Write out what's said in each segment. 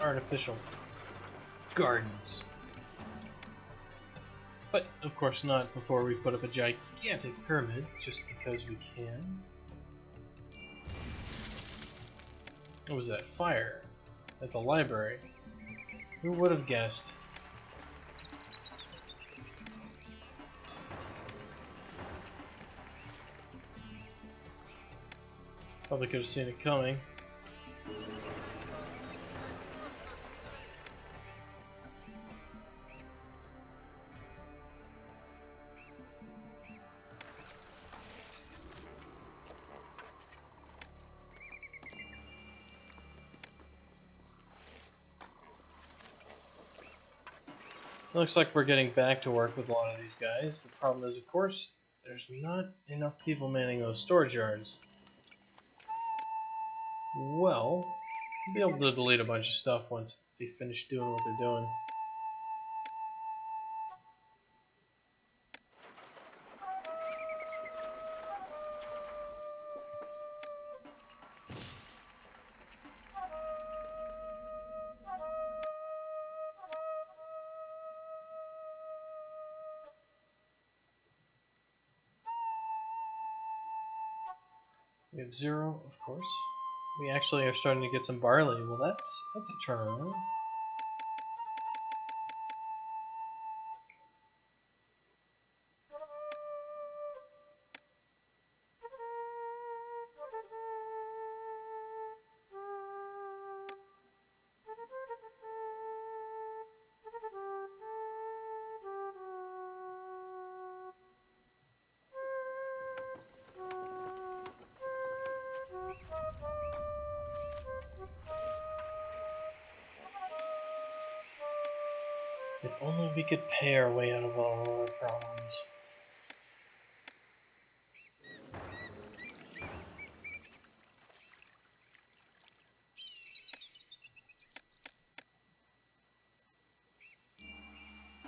artificial gardens. But, of course not before we put up a gigantic pyramid, just because we can. What was that? Fire at the library. Who would have guessed? Probably could have seen it coming. Looks like we're getting back to work with a lot of these guys. The problem is, of course, there's not enough people manning those storage yards. Well, we'll be able to delete a bunch of stuff once they finish doing what they're doing. We have 0, of course. We actually are starting to get some barley. Well, that's a turnaround. If only we could pay our way out of all our problems.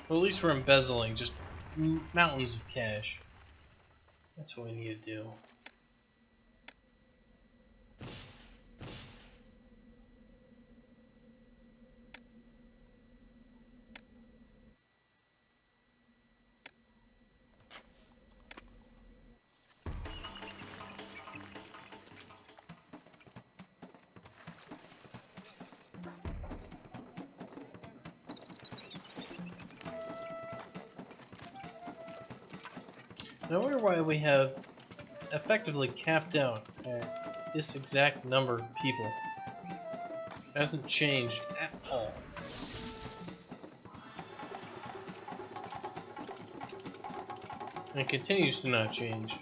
Well, at least we're embezzling just mountains of cash. That's what we need to do. I wonder why we have effectively capped out at this exact number of people. It hasn't changed at all. And it continues to not change.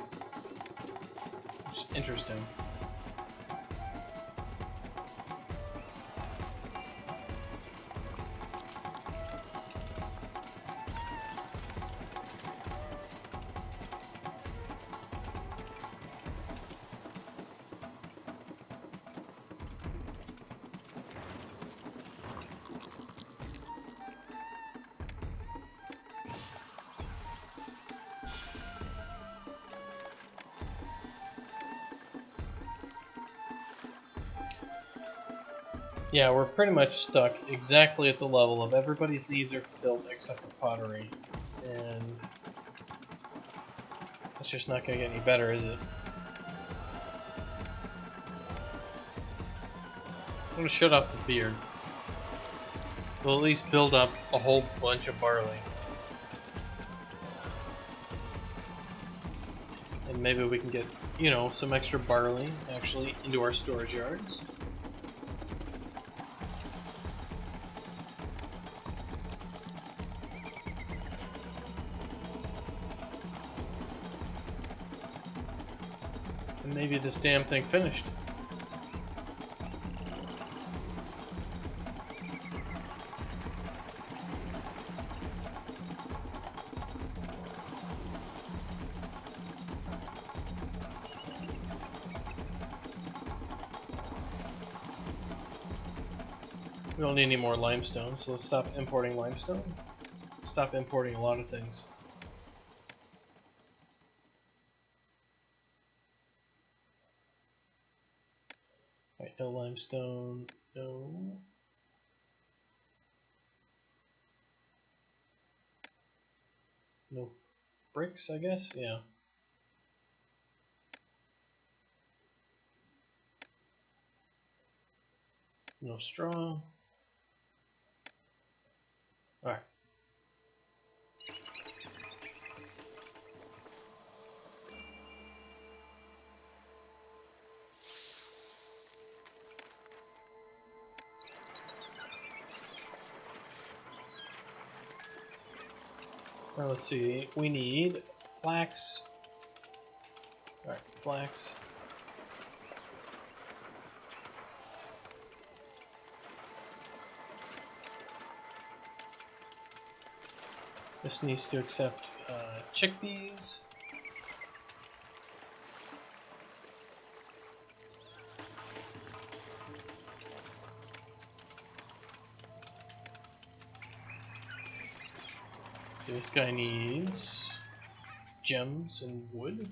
Which is interesting. Yeah, we're pretty much stuck exactly at the level of everybody's needs are fulfilled except for pottery. And it's just not going to get any better, is it? I'm going to shut off the beard. We'll at least build up a whole bunch of barley. And maybe we can get, you know, some extra barley actually into our storage yards. And maybe this damn thing finished. We don't need any more limestone, so let's stop importing limestone. Stop importing a lot of things. Alright, no limestone, no. No bricks, I guess? Yeah. No straw. Alright. Now let's see. We need flax. Alright, flax. This needs to accept chickpeas. So this guy needs gems and wood.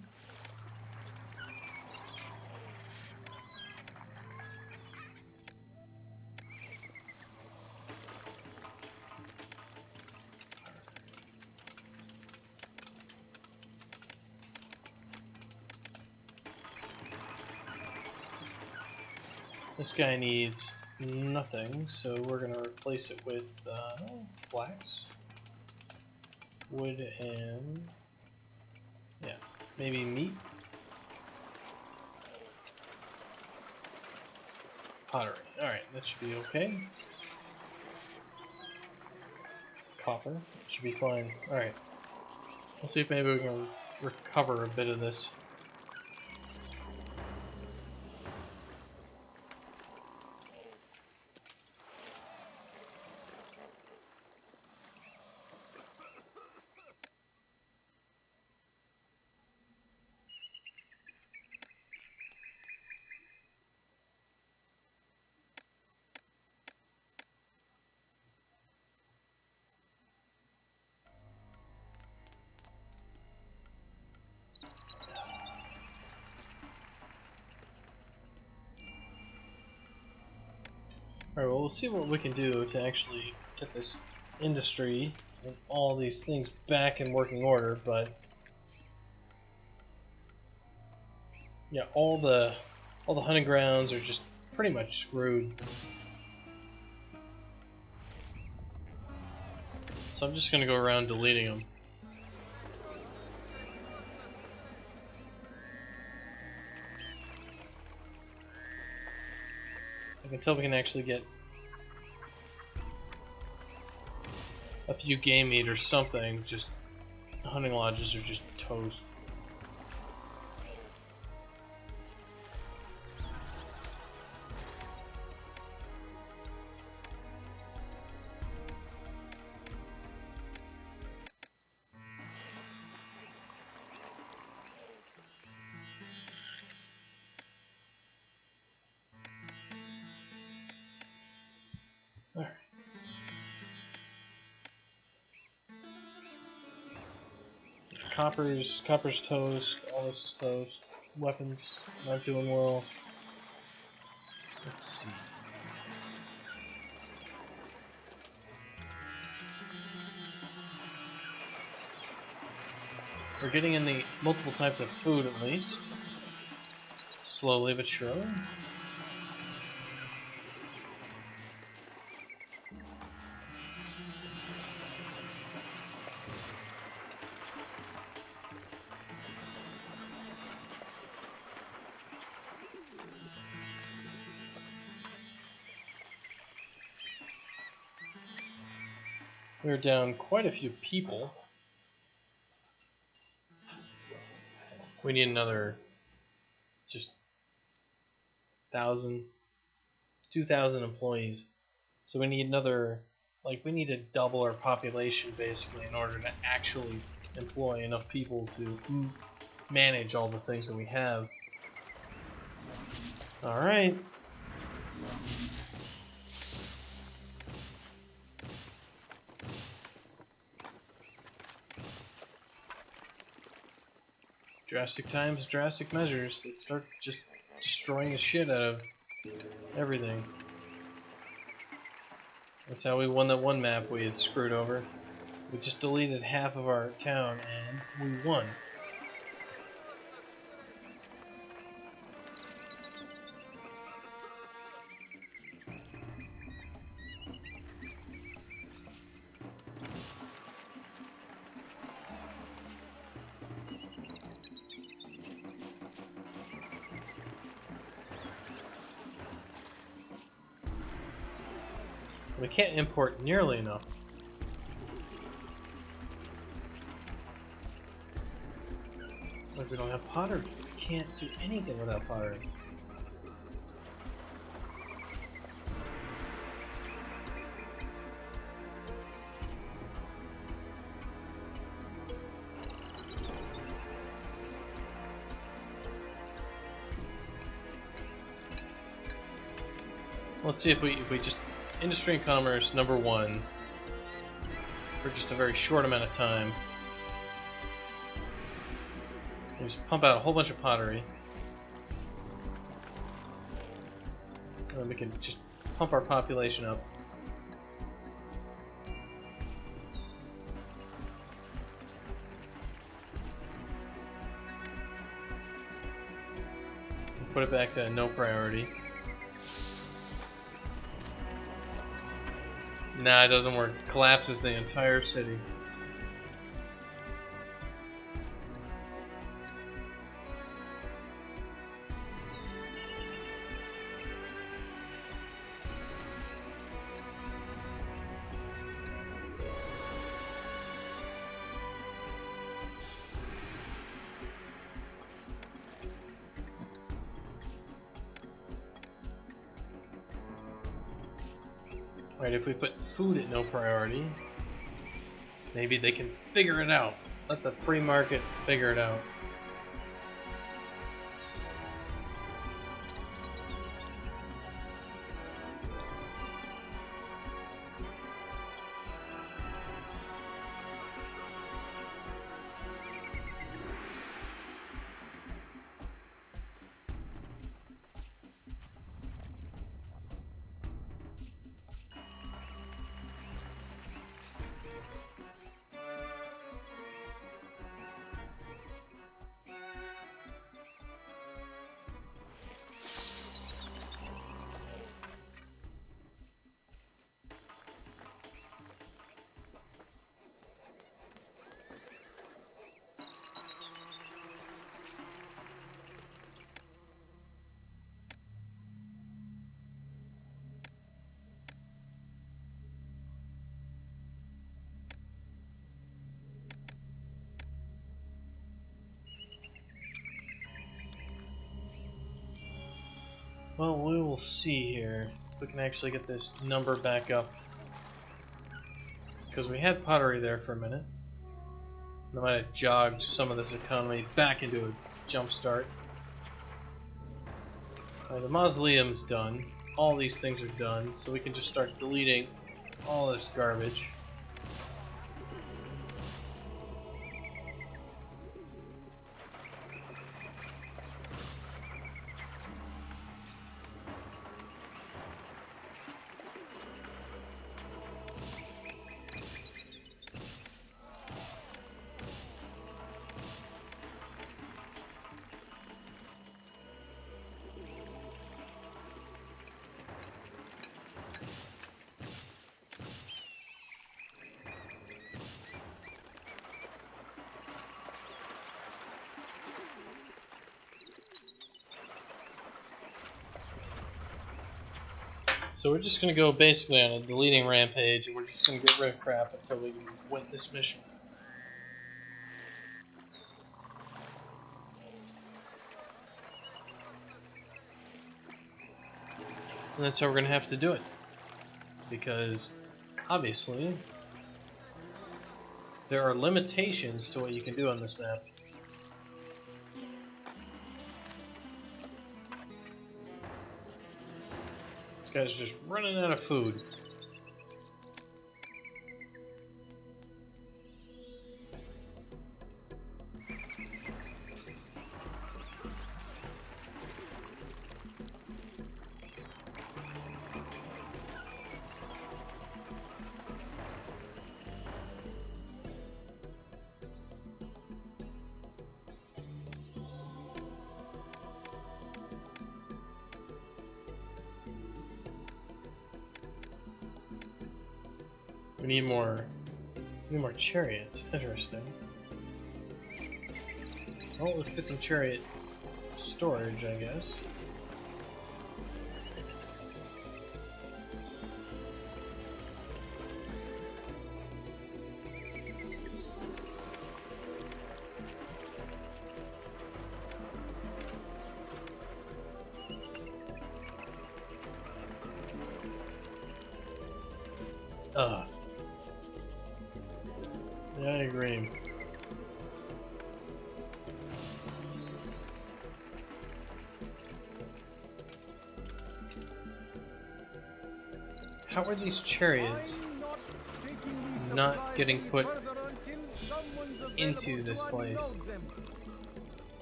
This guy needs nothing, so we're going to replace it with flax, wood, and yeah, maybe meat, pottery. Alright, that should be okay. Copper, should be fine. Alright, let's see if maybe we can recover a bit of this. Alright, well, we'll see what we can do to actually get this industry and all these things back in working order, but yeah, all the hunting grounds are just pretty much screwed. So I'm just gonna go around deleting them. Until we can actually get a few game meat or something, just hunting lodges are just toast. Alright. Copper's toast, all this is toast. Weapons, not doing well. Let's see. We're getting in the multiple types of food at least. Slowly but surely. We're down quite a few people. We need another just 2,000 employees. So we need another, we need to double our population basically in order to actually employ enough people to manage all the things that we have. Alright. Drastic times, drastic measures. Let's start just destroying the shit out of everything. That's how we won that one map we had screwed over. We just deleted half of our town and we won. We can't import nearly enough. Like we don't have pottery. We can't do anything without pottery. Let's see if we just industry and commerce #1 for just a very short amount of time. We just pump out a whole bunch of pottery. And then we can just pump our population up. And put it back to no priority. Nah, it doesn't work. Collapses the entire city. Alright, if we put food at no priority, maybe they can figure it out. Let the free market figure it out. Well, we will see here if we can actually get this number back up. Because we had pottery there for a minute. That might have jogged some of this economy back into a jump start. The mausoleum's done. All these things are done, so we can just start deleting all this garbage. So we're just going to go basically on a deleting rampage, and we're just going to get rid of crap until we can win this mission. And that's how we're going to have to do it. Because, obviously, there are limitations to what you can do on this map. These guys are just running out of food. We need more chariots. Interesting. Well, let's get some chariot storage, I guess. Yeah, I agree. How are these chariots not getting put into this place?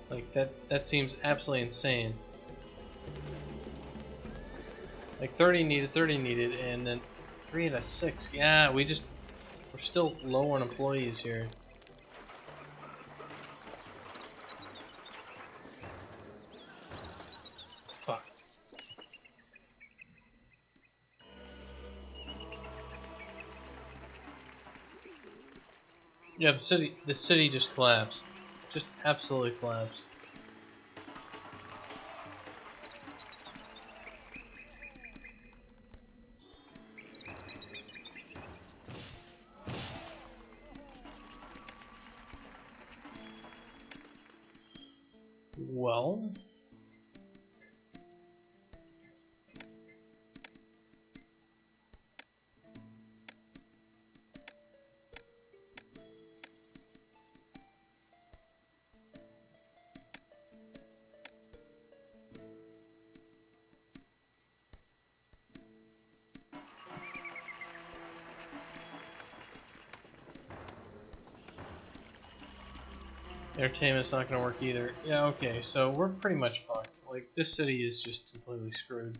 Like, that seems absolutely insane. Like 30 needed, and then 3 out of 6. Yeah, we're still low on employees here. Fuck. Yeah, the city just collapsed. Just absolutely collapsed. Well, entertainment's not gonna work either. Yeah, okay, so we're pretty much fucked. Like, this city is just completely screwed.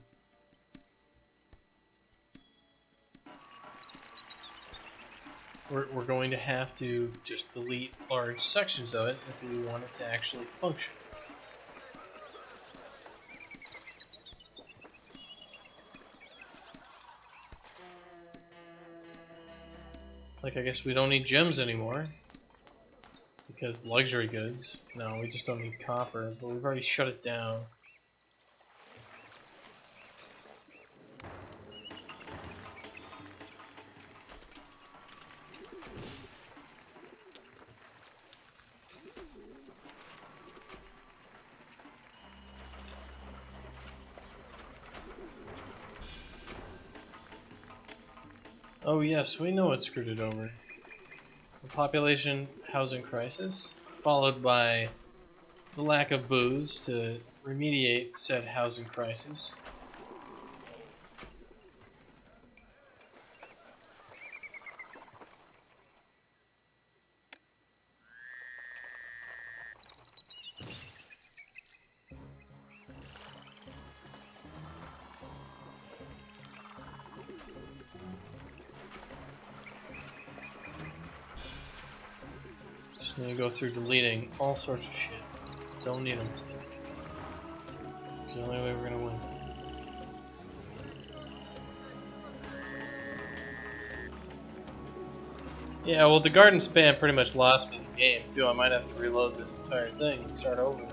We're going to have to just delete large sections of it if we want it to actually function. Like, I guess we don't need gems anymore. Because luxury goods. No, we just don't need copper, but we've already shut it down. Oh yes, we know what screwed it over. The population housing crisis, followed by the lack of booze to remediate said housing crisis. Just need to go through deleting all sorts of shit. Don't need them. It's the only way we're gonna win. Yeah, well, the garden spam pretty much lost me the game too. I might have to reload this entire thing and start over.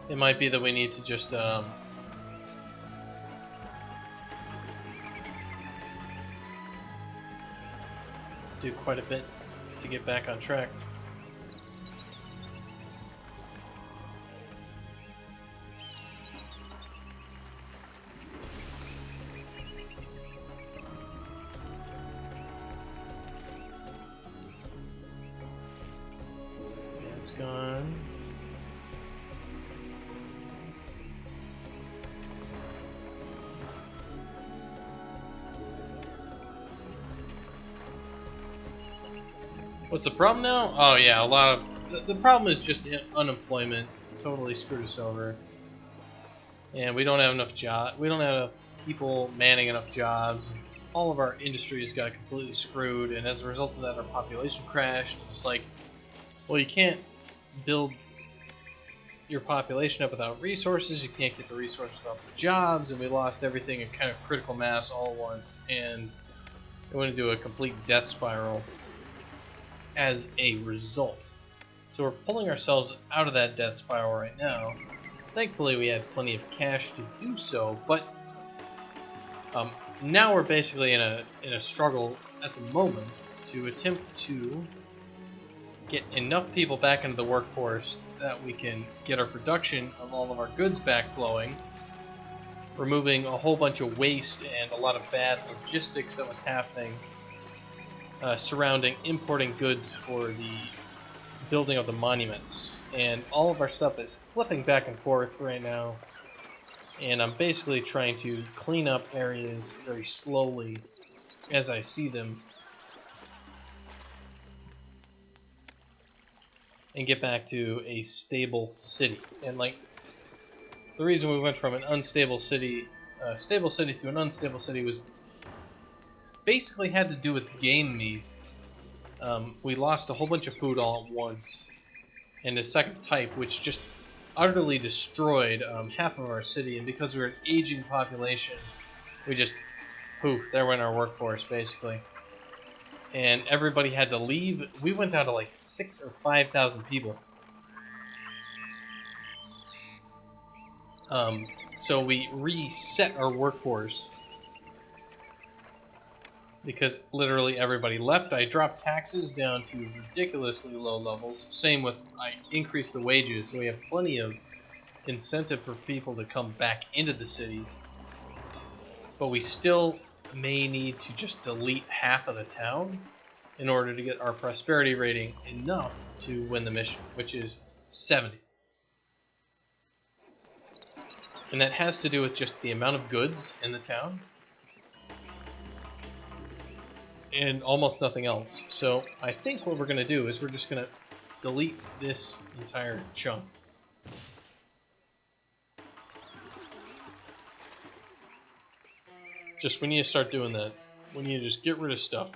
It might be that we need to just do quite a bit to get back on track. Yeah, it's gone. What's the problem now? Oh yeah, a lot of the problem is just unemployment. Totally screwed us over, and we don't have enough we don't have enough people manning enough jobs. all of our industries got completely screwed, and as a result of that, our population crashed. And it's like, well, you can't build your population up without resources. You can't get the resources without the jobs, and we lost everything in kind of critical mass all at once, and it went into a complete death spiral as a result. So we're pulling ourselves out of that death spiral right now. Thankfully, we had plenty of cash to do so, but now we're basically in a struggle at the moment to attempt to get enough people back into the workforce that we can get our production of all of our goods back flowing, removing a whole bunch of waste and a lot of bad logistics that was happening surrounding importing goods for the building of the monuments. And all of our stuff is flipping back and forth right now, and I'm basically trying to clean up areas very slowly as I see them and get back to a stable city. And like, the reason we went from an unstable city, stable city to an unstable city was basically had to do with game meat. We lost a whole bunch of food all at once, and a second type, which just utterly destroyed half of our city. And because we were an aging population, we just, poof, there went our workforce, basically. And everybody had to leave. We went down to like 6,000 or 5,000 people. So we reset our workforce because literally everybody left. I dropped taxes down to ridiculously low levels. Same with, I increased the wages, so we have plenty of incentive for people to come back into the city. But we still may need to just delete half of the town in order to get our prosperity rating enough to win the mission, which is 70. And that has to do with just the amount of goods in the town and almost nothing else. So I think what we're going to do is we're just going to delete this entire chunk. Just, we need to start doing that. We need to just get rid of stuff.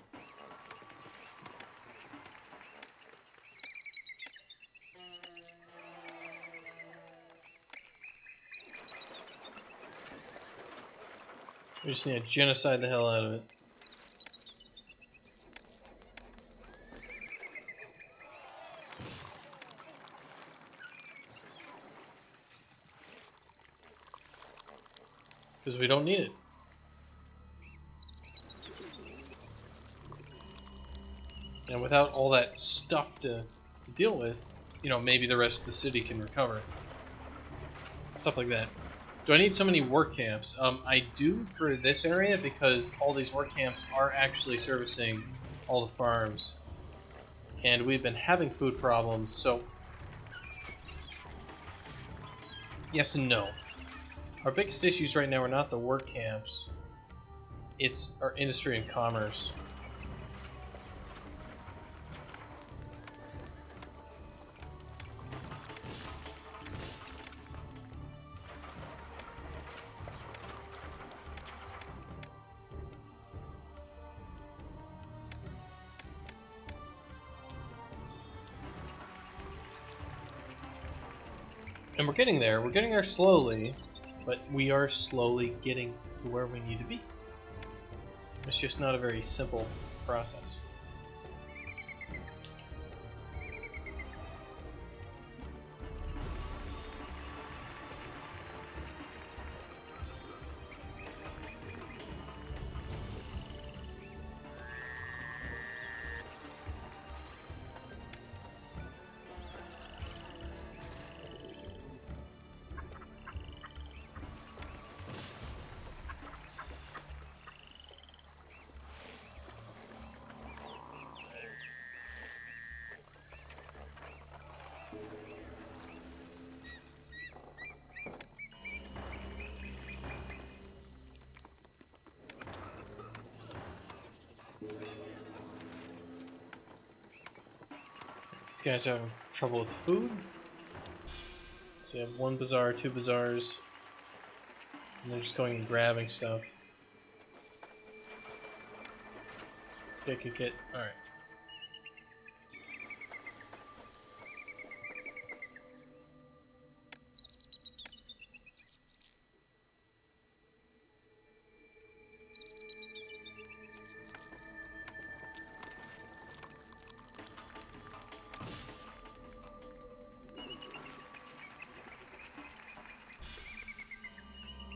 We just need to genocide the hell out of it. Because we don't need it. And without all that stuff to deal with, you know, maybe the rest of the city can recover. Stuff like that. Do I need so many work camps? I do for this area because all these work camps are actually servicing all the farms. And we've been having food problems, so yes and no. Our biggest issues right now are not the work camps, it's our industry and commerce. And we're getting there. We're getting there slowly, but we are slowly getting to where we need to be. It's just not a very simple process. These guys are having trouble with food. So you have one bazaar, two bazaars, and they're just going and grabbing stuff. Get. Alright.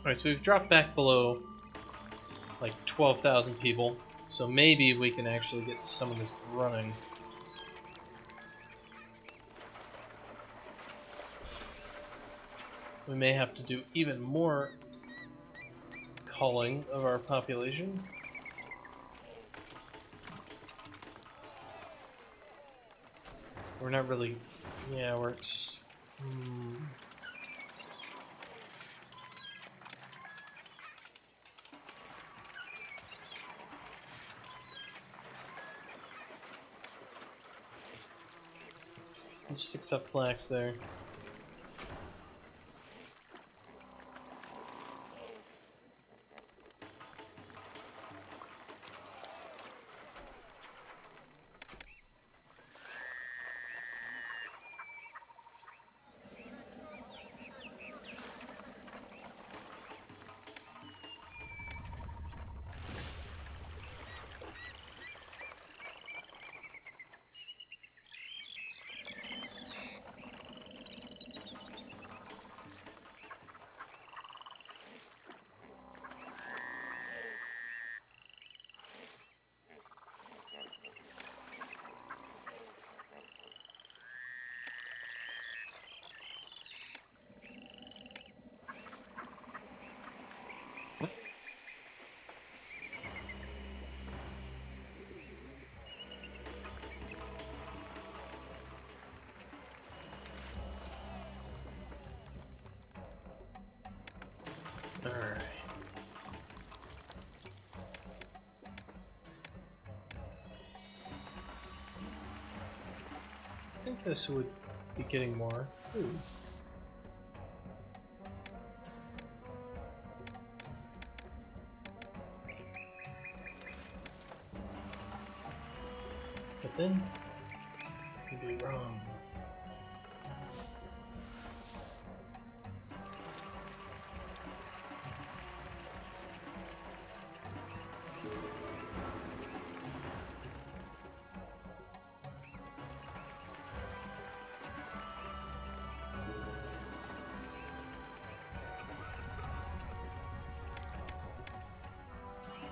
Alright, so we've dropped back below like 12,000 people, so maybe we can actually get some of this running. We may have to do even more culling of our population. We're not really... yeah, we're... Just accept plaques there. Alright. I think this would be getting more food. But then, could be wrong.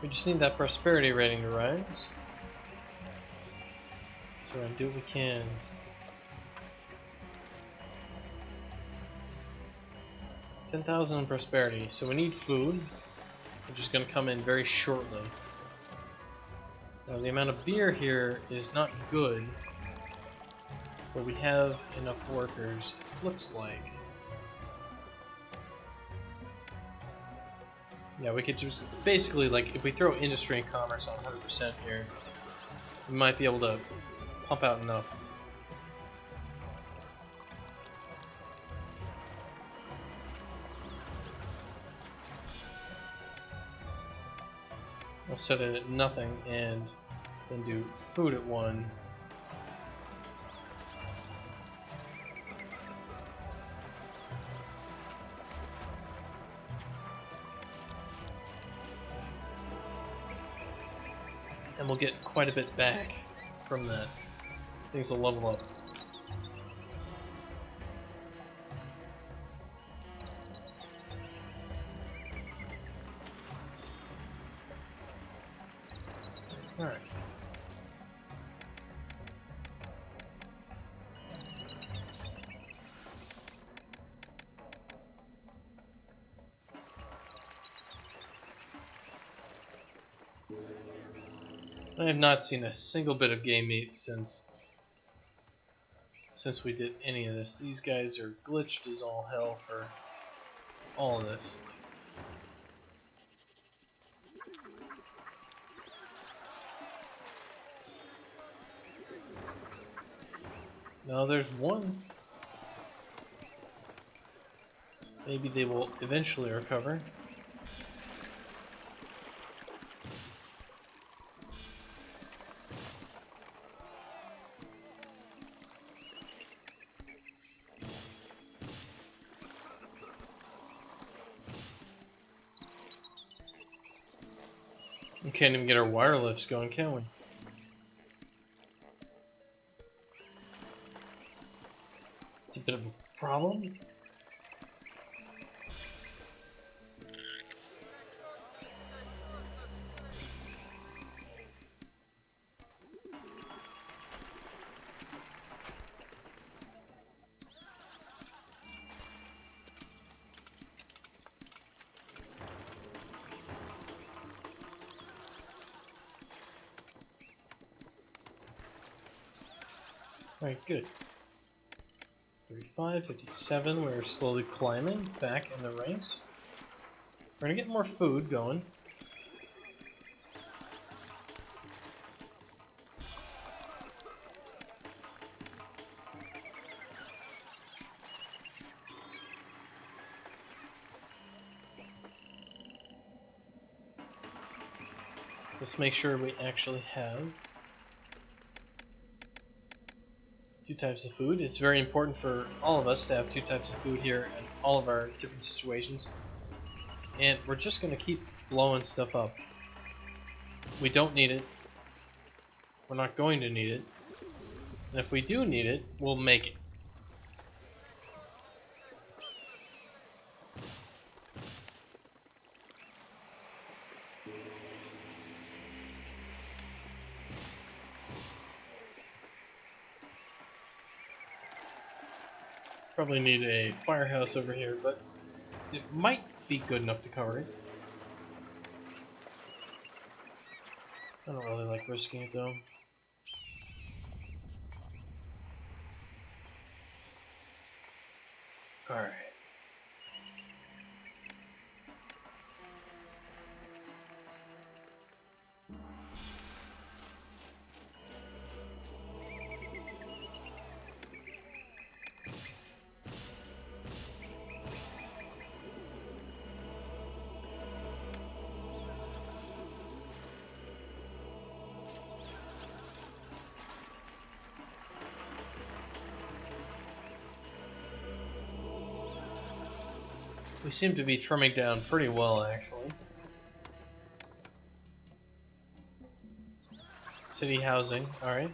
We just need that prosperity rating to rise. So we're gonna do what we can. $10,000 in prosperity. So we need food, which is gonna come in very shortly. Now the amount of beer here is not good, but we have enough workers, it looks like. Yeah, we could just basically, like, if we throw industry and commerce on 100% here, we might be able to pump out enough. I'll set it at nothing and then do food at 1. And we'll get quite a bit back from that. Things will level up. Alright. I have not seen a single bit of game meat since we did any of this. These guys are glitched as all hell for all of this. Now there's one. Maybe they will eventually recover. can't even get our wire lifts going, can we? It's a bit of a problem. Alright, good. 35, 57, we're slowly climbing back in the ranks. We're gonna get more food going. So let's make sure we actually have 2 types of food. It's very important for all of us to have 2 types of food here in all of our different situations. And we're just going to keep blowing stuff up. We don't need it. We're not going to need it. And if we do need it, we'll make it. Probably need a firehouse over here, but it might be good enough to cover it. I don't really like risking it though. Alright. We seem to be trimming down pretty well, actually. City housing, alright.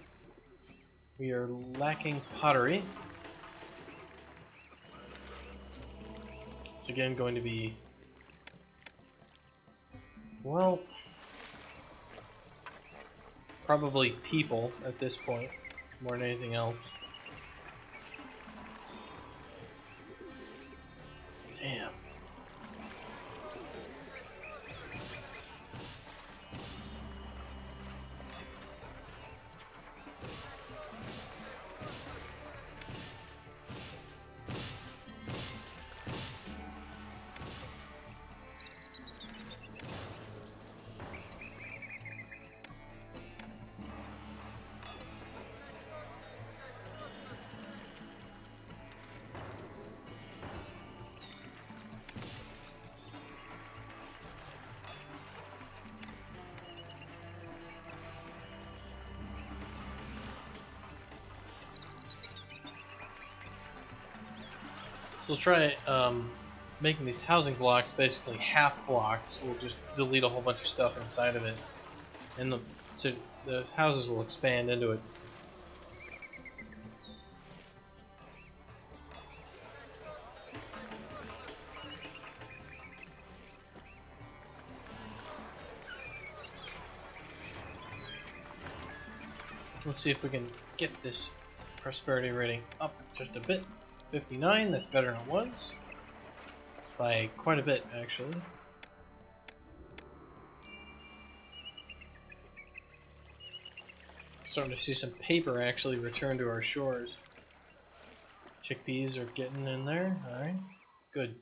We are lacking pottery. It's again going to be, well, probably people at this point, more than anything else. Damn. So we'll try making these housing blocks basically half blocks. We'll just delete a whole bunch of stuff inside of it, and the houses will expand into it. Let's see if we can get this prosperity rating up just a bit. 59, that's better than it was. By quite a bit, actually. Starting to see some paper actually return to our shores. Chickpeas are getting in there, alright. Good.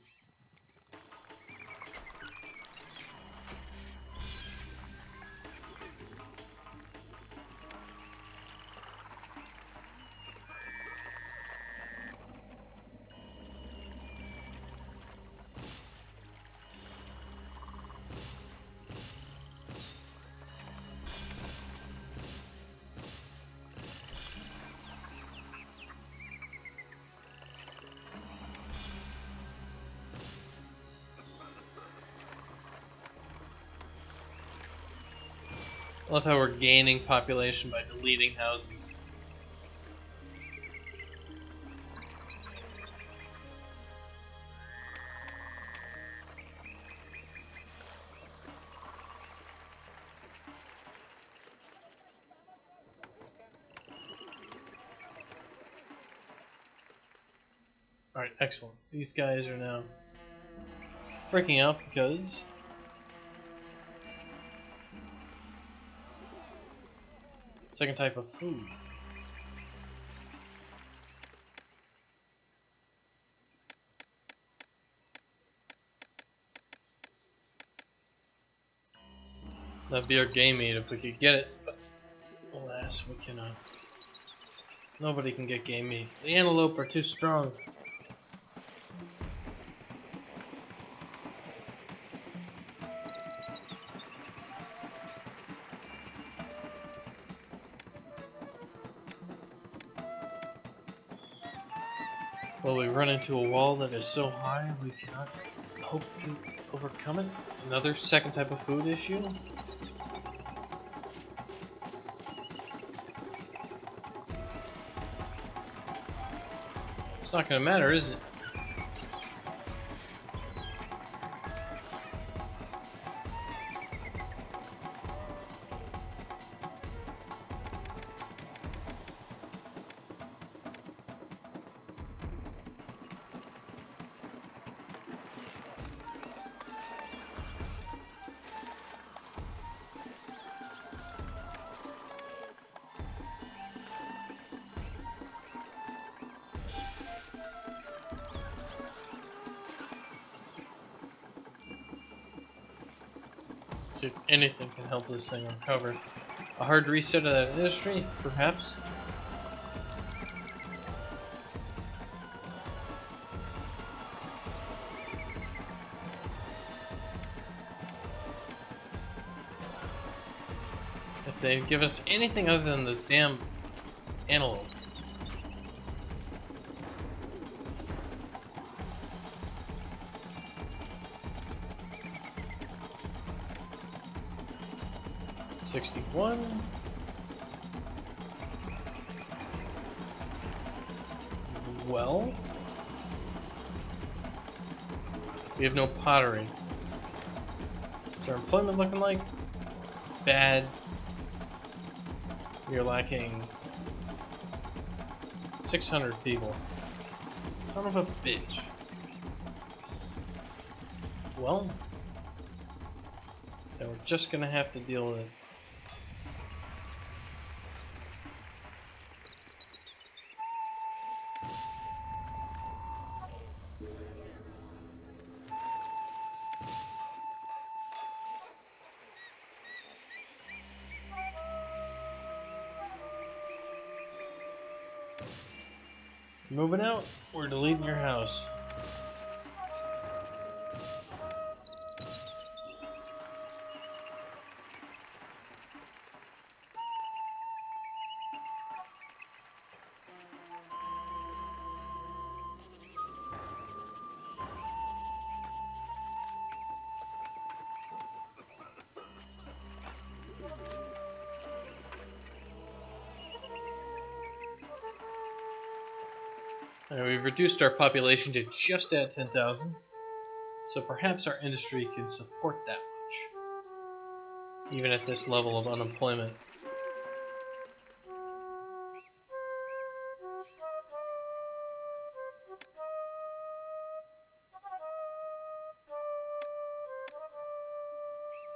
love how we're gaining population by deleting houses. Alright, excellent. These guys are now breaking out because second type of food. That'd be our game meat if we could get it, but alas, we cannot. Nobody can get game meat. The antelope are too strong. Well, we run into a wall that is so high we cannot hope to overcome it. Another second type of food issue? It's not gonna matter, is it? See if anything can help this thing recover. A hard reset of that industry, perhaps? If they give us anything other than this damn antelope. $61. Well, we have no pottery. What's our employment looking like? Bad. We are lacking 600 people. Son of a bitch. Well, then we're just gonna have to deal with it. Moving out, we're deleting your house. We've reduced our population to just at 10,000, so perhaps our industry can support that much, even at this level of unemployment.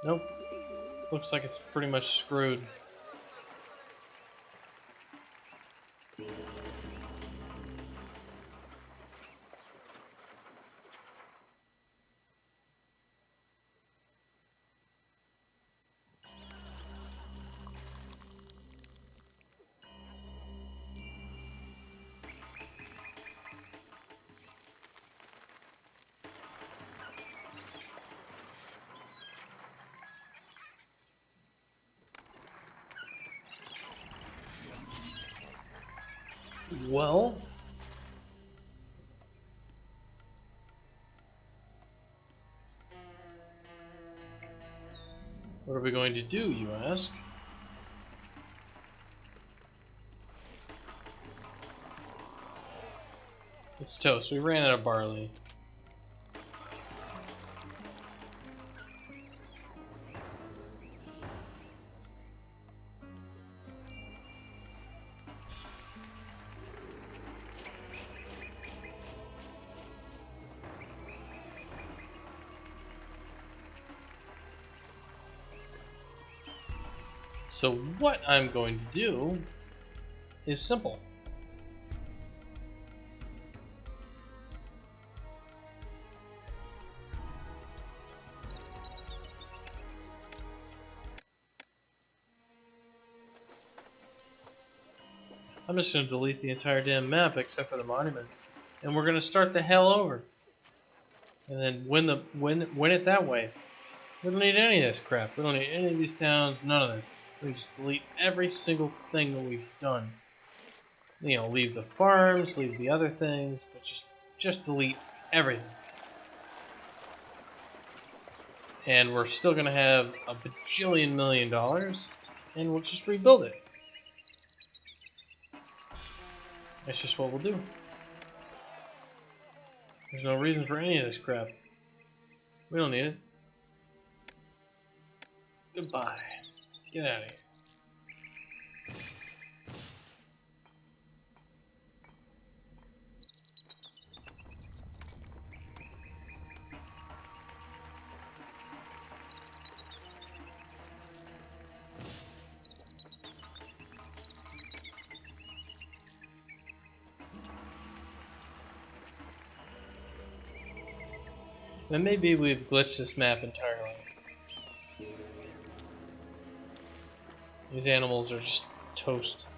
Nope, looks like it's pretty much screwed. Well, what are we going to do, you ask? It's toast. We ran out of barley. So what I'm going to do is simple. I'm just going to delete the entire damn map except for the monuments. And we're going to start the hell over. And then win it that way. We don't need any of this crap. We don't need any of these towns, none of this. We can just delete every single thing that we've done. You know, leave the farms, leave the other things, but just delete everything. And we're still going to have a bajillion $1,000,000, and we'll just rebuild it. That's just what we'll do. There's no reason for any of this crap. We don't need it. Goodbye. Get out of here. Then maybe we've glitched this map entirely. These animals are just toast.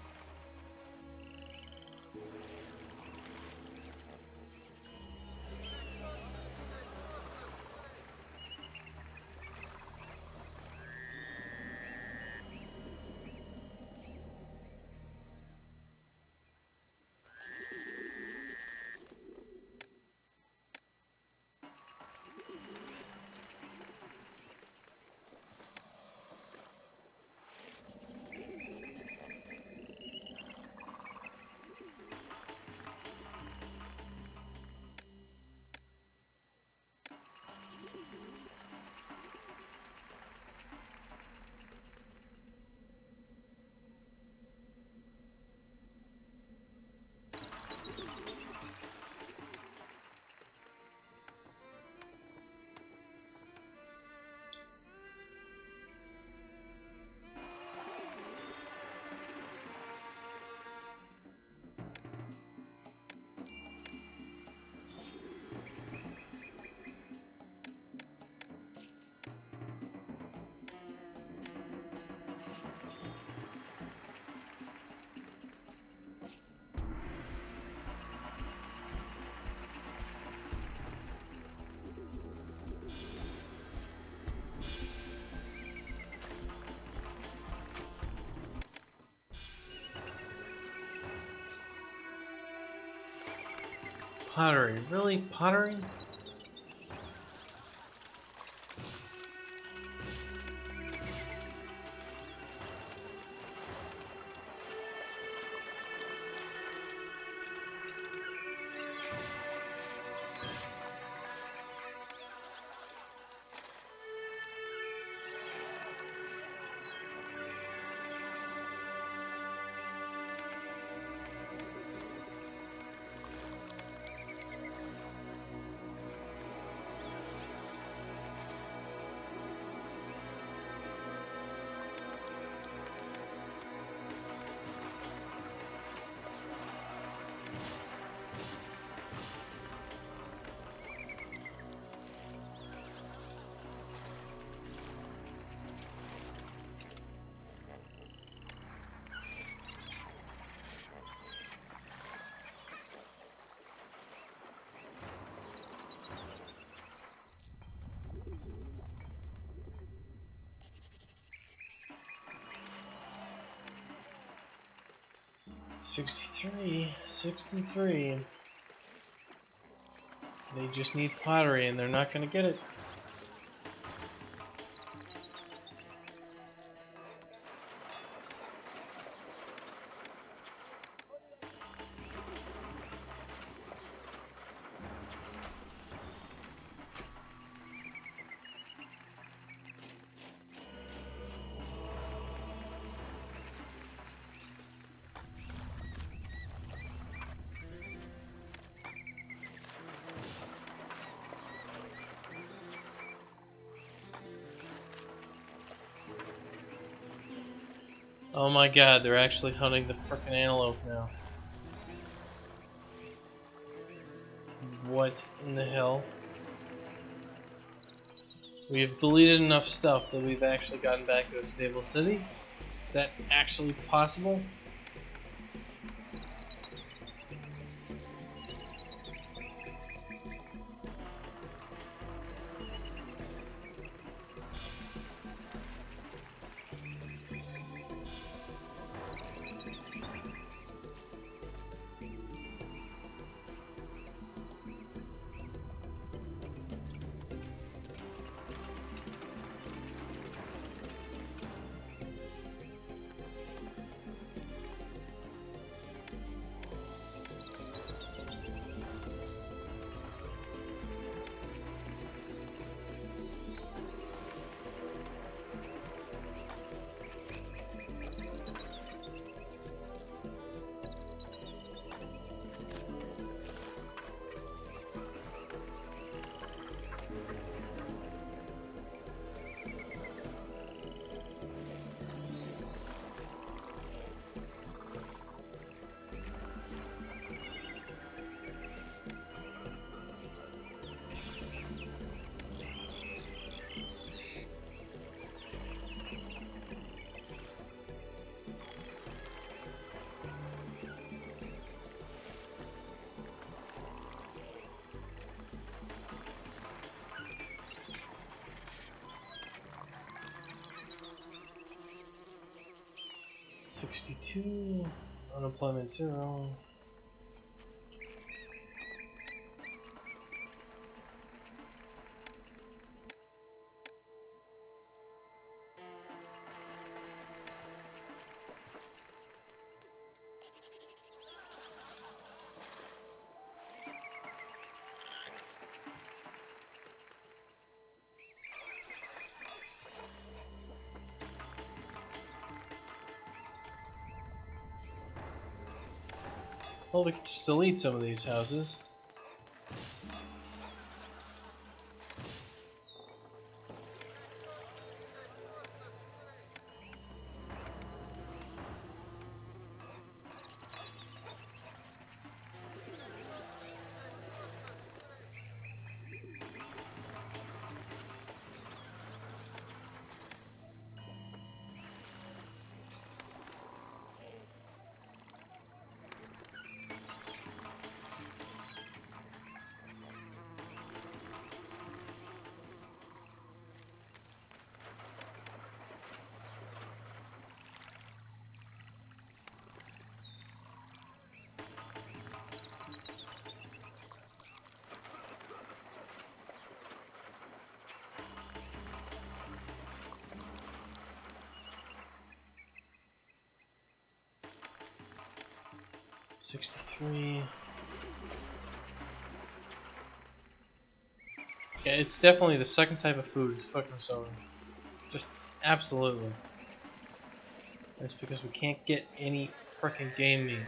Pottery. Really? Pottery? $63. They just need pottery and they're not going to get it. Oh my god, they're actually hunting the frickin' antelope now. What in the hell? We have deleted enough stuff that we've actually gotten back to a stable city? Is that actually possible? $62, unemployment 0. Well, we could just delete some of these houses. $63. Yeah, it's definitely the second type of food is fucking soda. Just absolutely. That's because we can't get any frickin' game meat.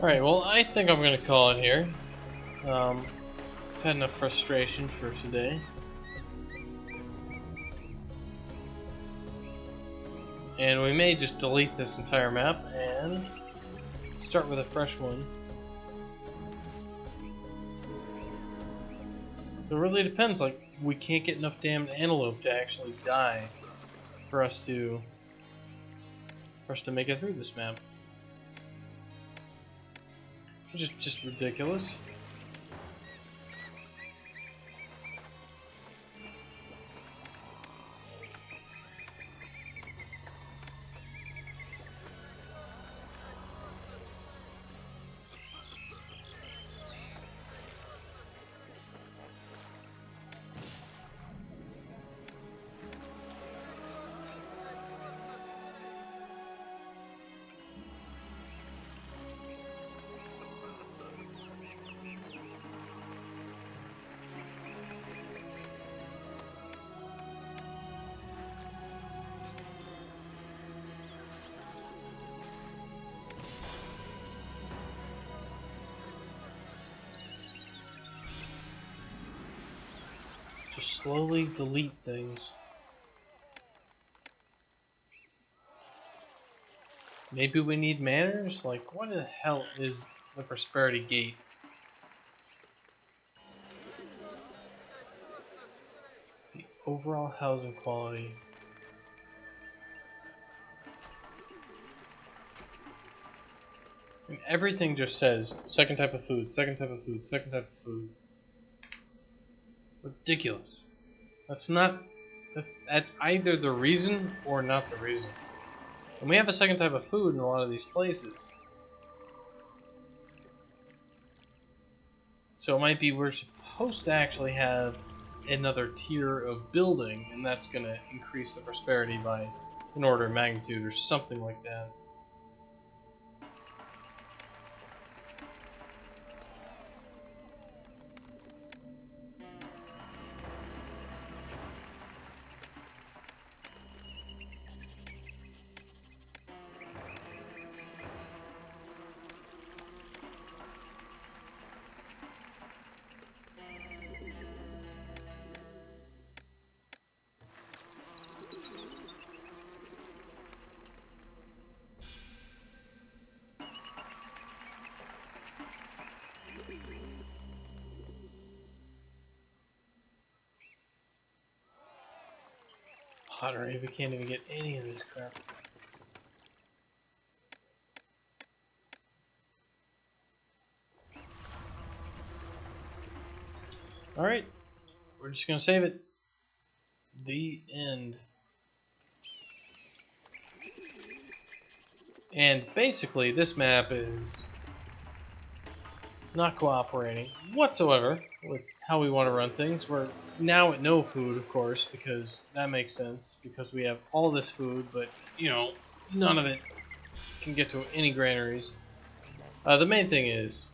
Alright, well, I think I'm going to call it here. I've had enough frustration for today. And we may just delete this entire map and start with a fresh one. It really depends, like, we can't get enough damn antelope to actually die for us to make it through this map. Which is just ridiculous. Just slowly delete things. Maybe we need manners? Like, what the hell is the prosperity gate? The overall housing quality. And everything just says second type of food, second type of food, second type of food. Ridiculous. That's either the reason or not the reason. And we have a second type of food in a lot of these places. So it might be we're supposed to actually have another tier of building, and that's going to increase the prosperity by an order of magnitude or something like that. Pottery, we can't even get any of this crap. Alright, we're just gonna save it. The end. And basically, this map is not cooperating whatsoever with how we want to run things. We're now at no food, of course, because that makes sense, because we have all this food, but, you know, none of it can get to any granaries. The main thing is...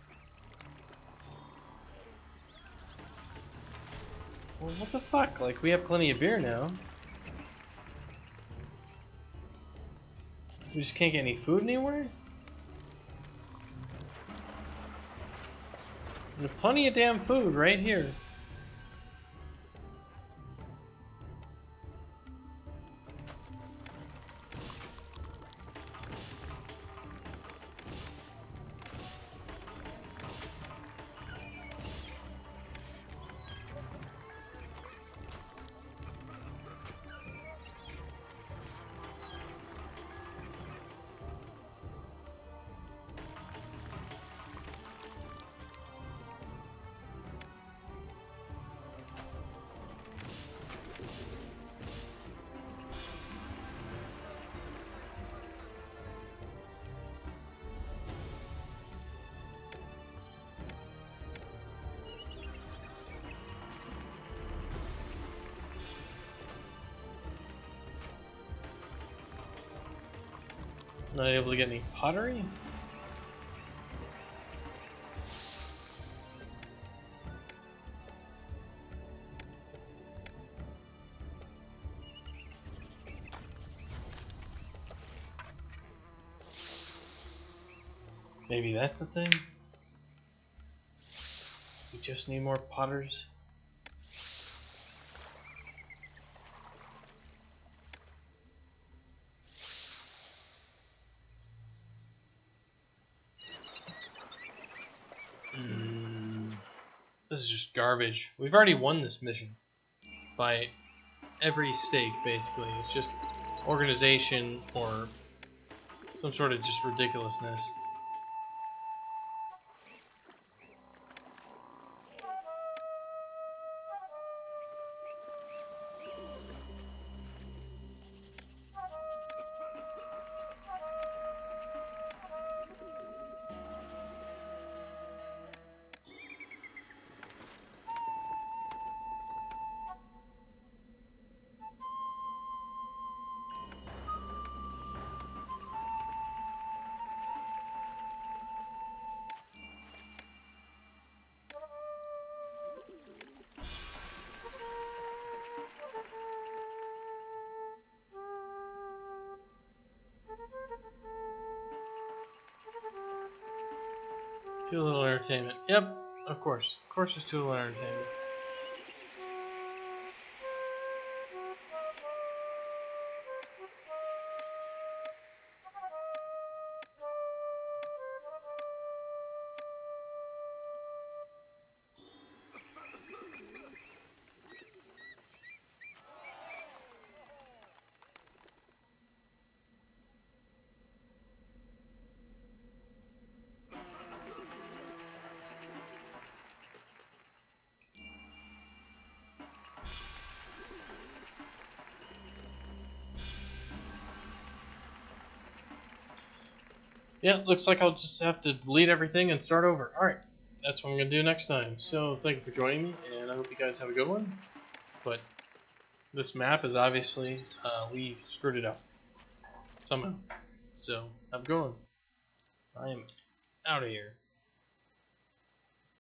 Well, what the fuck? Like, we have plenty of beer now. We just can't get any food anywhere? And plenty of damn food right here. Not able to get any pottery? Maybe that's the thing? We just need more potters? This is just garbage. We've already won this mission by every stake, basically. It's just organization or some sort of just ridiculousness. Too little entertainment. Yep, of course. Of course it's too little entertainment. Yeah, looks like I'll just have to delete everything and start over. Alright, that's what I'm going to do next time. So, thank you for joining me, and I hope you guys have a good one. But this map is obviously, we screwed it up. Somehow. So, have a good one. I am out of here.